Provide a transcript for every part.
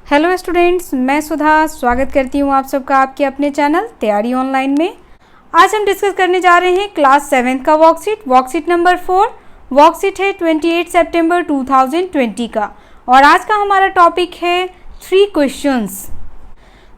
Hello students, मैं सुधा स्वागत करती हूँ आप सबका आपके अपने चैनल तैयारी ऑनलाइन में। आज हम डिस्कस करने जा रहे हैं क्लास 7 का वर्कशीट नंबर 4। वर्कशीट है 28 सितंबर 2020 का और आज का हमारा टॉपिक है 3 क्वेश्चंस।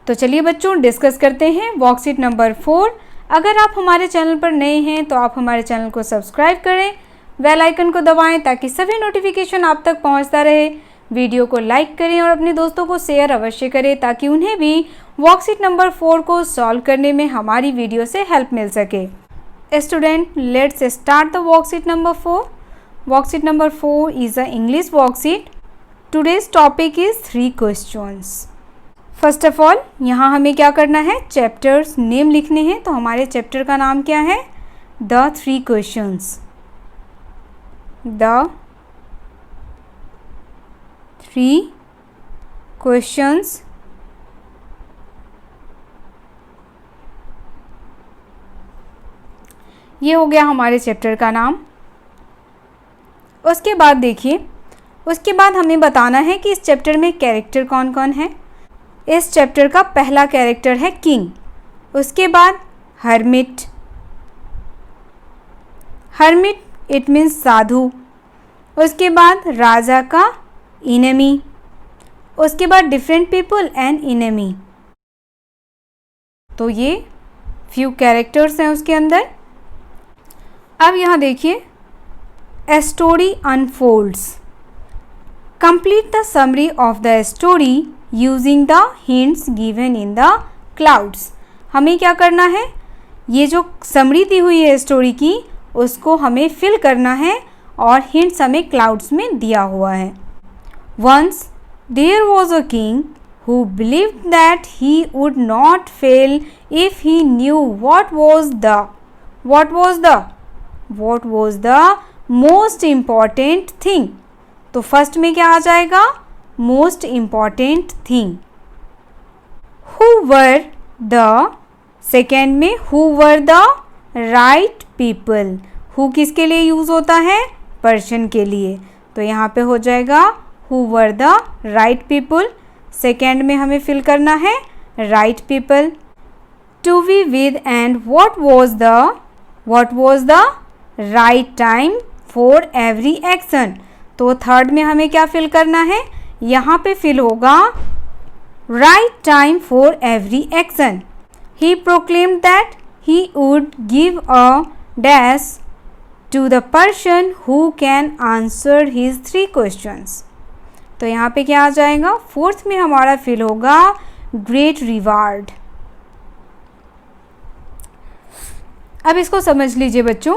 तो चलिए बच्चों डिस्कस करते हैं वर्कशीट नंबर 4। अगर आप हमारे चैनल पर नए हैं तो आप हमारे चैनल को सब्सक्राइब करें, बेल आइकन को दबाएं ताकि सभी नोटिफिकेशन आप तक पहुँचता रहे। वीडियो को लाइक करें और अपने दोस्तों को शेयर अवश्य करें ताकि उन्हें भी वर्कशीट नंबर 4 को सॉल्व करने में हमारी वीडियो से हेल्प मिल सके। Student, let's start the worksheet number 4। Worksheet number 4 is a English worksheet. Today's topic is 3 questions. First of all यहाँ हमें क्या करना है, चैप्टर्स नेम लिखने हैं। तो हमारे चैप्टर का नाम क्या है, द 3 क्वेश्चंस। The 3 questions. ये हो गया हमारे चैप्टर का नाम। उसके बाद देखिए, उसके बाद हमें बताना है कि इस चैप्टर में कैरेक्टर कौन कौन है। इस चैप्टर का पहला कैरेक्टर है किंग। उसके बाद हर्मिट। हर्मिट इट मीन्स साधु। उसके बाद राजा का इनेमी। उसके बाद डिफरेंट पीपल एंड इनेमी। तो ये फ्यू कैरेक्टर्स हैं उसके अंदर। अब यहाँ देखिए, a story unfolds. Complete the summary of the story using the hints given in the clouds. हमें क्या करना है, ये जो समरी दी हुई है स्टोरी की उसको हमें फिल करना है और हिंट्स हमें क्लाउड्स में दिया हुआ है। Once there was a king who believed that he would not fail if he knew what was the most important thing। तो फर्स्ट में क्या आ जाएगा, most important thing। Who were the, second में who were the right people। who किसके लिए use होता है, person के लिए। तो यहाँ पे हो जाएगा who were the right people। Second में हमें फिल करना है right people। to be with and what was the right time for every action। तो थर्ड में हमें क्या फिल करना है, यहाँ पे फिल होगा right time for every action। he proclaimed that he would give a dash to the person who can answer his 3 questions। तो यहाँ पे क्या आ जाएगा, फोर्थ में हमारा फिल होगा ग्रेट रिवार्ड। अब इसको समझ लीजिए बच्चों।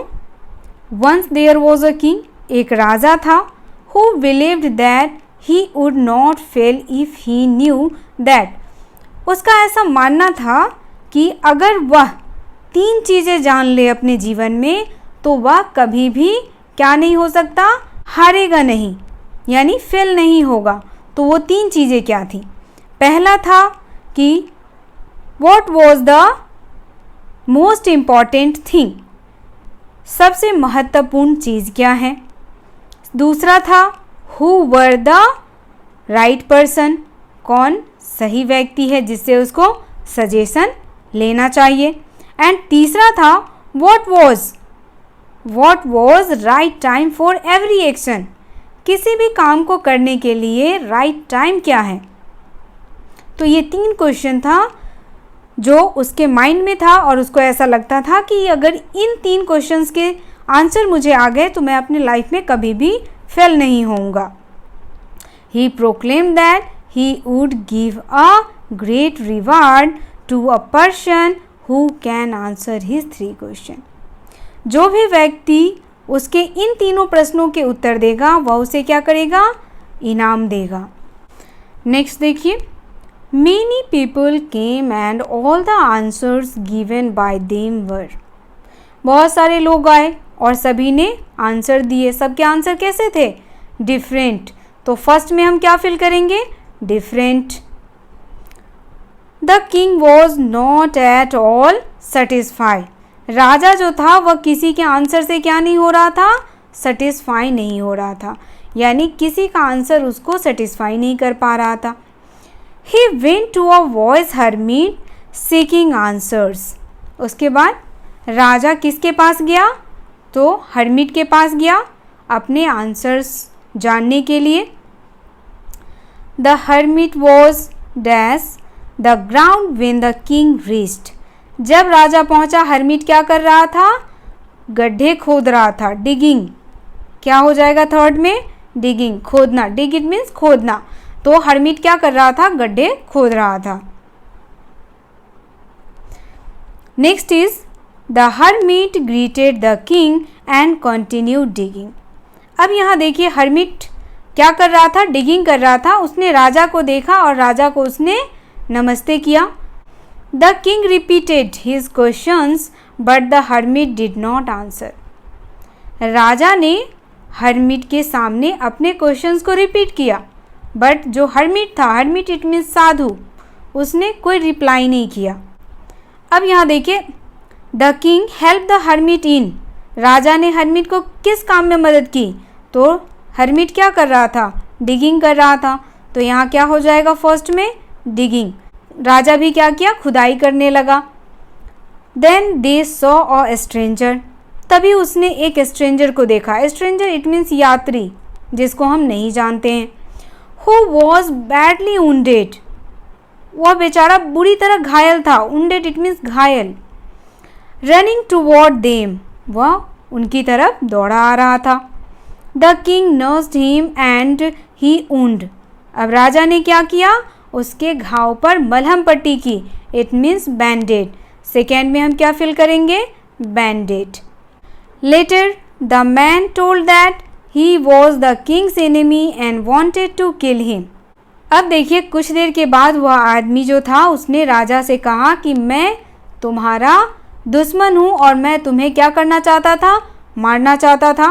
Once there was a king, एक राजा था, who believed that he would not fail if he knew that. उसका ऐसा मानना था कि अगर वह 3 चीज़ें जान ले अपने जीवन में तो वह कभी भी क्या नहीं हो सकता, हारेगा नहीं, यानी फेल नहीं होगा। तो वो 3 चीज़ें क्या थी, पहला था कि what was the most important thing, सबसे महत्वपूर्ण चीज़ क्या है। दूसरा था who were the right person, कौन सही व्यक्ति है जिससे उसको सजेशन लेना चाहिए। एंड तीसरा था what was right time for every action, किसी भी काम को करने के लिए राइट टाइम क्या है। तो ये 3 क्वेश्चन था जो उसके माइंड में था और उसको ऐसा लगता था कि अगर इन 3 क्वेश्चंस के आंसर मुझे आ गए तो मैं अपने लाइफ में कभी भी फेल नहीं होऊंगा। He proclaim that he would give a great reward to a person who can answer his 3 question. जो भी व्यक्ति उसके इन तीनों प्रश्नों के उत्तर देगा वह उसे क्या करेगा, इनाम देगा। नेक्स्ट देखिए, many people came and all the answers given by them were. बहुत सारे लोग आए और सभी ने आंसर दिए। सबके आंसर कैसे थे, डिफरेंट। तो फर्स्ट में हम क्या फिल करेंगे, different. The king was not at all satisfied. राजा जो था वह किसी के आंसर से क्या नहीं हो रहा था, सेटिस्फाई नहीं हो रहा था, यानी किसी का आंसर उसको सेटिस्फाई नहीं कर पा रहा था। He went to a wise hermit seeking answers. उसके बाद राजा किसके पास गया? तो हर्मिट के पास गया अपने आंसर्स जानने के लिए। The hermit was dash the ground when the king reached. जब राजा पहुंचा हर्मिट क्या कर रहा था? गड्ढे खोद रहा था, डिगिंग। क्या हो जाएगा थर्ड में? डिगिंग, खोदना। डिग इट मीन्स खोदना। तो हर्मिट क्या कर रहा था? गड्ढे खोद रहा था। Next is the hermit greeted the king and continue digging. अब यहाँ देखिए हर्मिट क्या कर रहा था? डिगिंग कर रहा था। उसने राजा को देखा और राजा को उसने नमस्ते किया। The king repeated his questions but the hermit did not answer. राजा ने हर्मिट के सामने अपने क्वेश्चंस को रिपीट किया, बट जो हर्मिट था, हर्मिट इट मीन्स साधु, उसने कोई रिप्लाई नहीं किया। अब यहाँ देखिए the king help the hermit in. राजा ने हर्मिट को किस काम में मदद की? तो हर्मिट क्या कर रहा था? डिगिंग कर रहा था। तो यहाँ क्या हो जाएगा फर्स्ट में? डिगिंग। राजा भी क्या किया? खुदाई करने लगा। Then they saw a stranger. तभी उसने एक स्ट्रेंजर को देखा। स्ट्रेंजर इट मीन्स यात्री, जिसको हम नहीं जानते हैं। Who was badly wounded. वह बेचारा बुरी तरह घायल था। वुंडेड इट मीन्स घायल। Running toward them. वह उनकी तरफ दौड़ा आ रहा था। The king nursed him and he wound. अब राजा ने क्या किया? उसके घाव पर मलहम पट्टी की। It means बैंडेड। सेकेंड में हम क्या फिल करेंगे? Banded. Later the man told that he was the king's enemy and wanted to kill him. अब देखिए कुछ देर के बाद वह आदमी जो था उसने राजा से कहा कि मैं तुम्हारा दुश्मन हूँ और मैं तुम्हें क्या करना चाहता था? मारना चाहता था।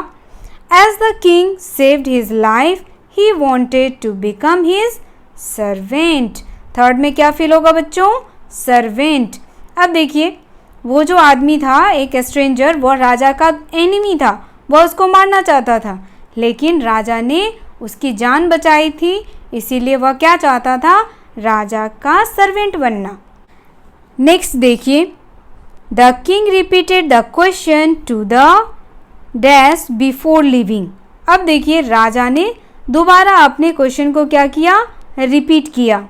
As the king saved his life he wanted to become his servant. Third में क्या फिल होगा बच्चों? सर्वेंट। अब देखिए वो जो आदमी था, एक स्ट्रेंजर, वह राजा का एनिमी था। वह उसको मारना चाहता था, लेकिन राजा ने उसकी जान बचाई थी, इसीलिए वह क्या चाहता था? राजा का सर्वेंट बनना। नेक्स्ट देखिए the king repeated the question to the dash before leaving. अब देखिए राजा ने दोबारा अपने क्वेश्चन को क्या किया? रिपीट किया।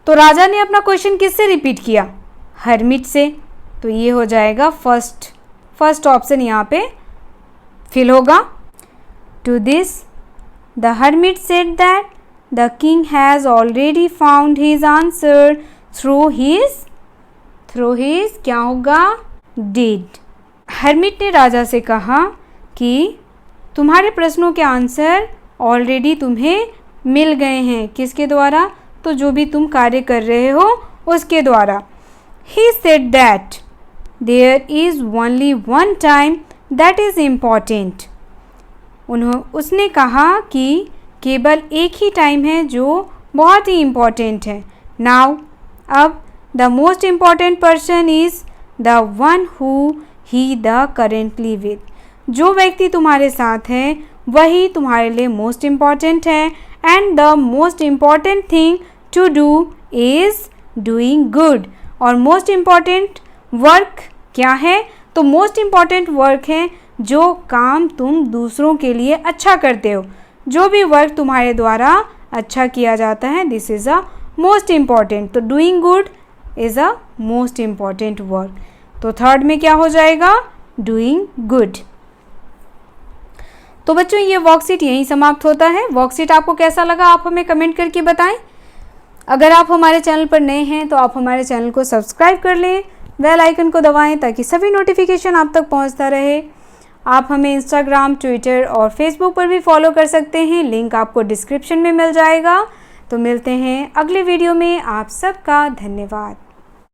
तो राजा ने अपना क्वेश्चन किससे रिपीट किया? हर्मिट से। तो ये हो जाएगा फर्स्ट ऑप्शन यहाँ पे फिल होगा। To this the hermit said that the king has already found his answer through his क्या होगा? डिड। हर्मिट ने राजा से कहा कि तुम्हारे प्रश्नों के आंसर ऑलरेडी तुम्हें मिल गए हैं। किसके द्वारा? तो जो भी तुम कार्य कर रहे हो उसके द्वारा। He said that there is only one time that is important. उसने कहा कि केवल एक ही टाइम है जो बहुत ही इम्पोर्टेंट है। Now, अब the most important person is the one who he the currently with. जो व्यक्ति तुम्हारे साथ है वही तुम्हारे लिए मोस्ट इम्पॉर्टेंट है। And the most important thing to do is doing good. और मोस्ट इम्पॉर्टेंट वर्क क्या है? तो मोस्ट इम्पॉर्टेंट वर्क है जो काम तुम दूसरों के लिए अच्छा करते हो। जो भी वर्क तुम्हारे द्वारा अच्छा किया जाता है, this is a most important. तो doing good is a most important work. तो थर्ड में क्या हो जाएगा? Doing good. तो बच्चों ये वर्कशीट यहीं समाप्त होता है। वर्कशीट आपको कैसा लगा आप हमें कमेंट करके बताएं। अगर आप हमारे चैनल पर नए हैं तो आप हमारे चैनल को सब्सक्राइब कर लें, बेल आइकन को दबाएं ताकि सभी नोटिफिकेशन आप तक पहुंचता रहे। आप हमें इंस्टाग्राम, ट्विटर और फेसबुक पर भी फॉलो कर सकते हैं, लिंक आपको डिस्क्रिप्शन में मिल जाएगा। तो मिलते हैं अगले वीडियो में। आप सबका धन्यवाद।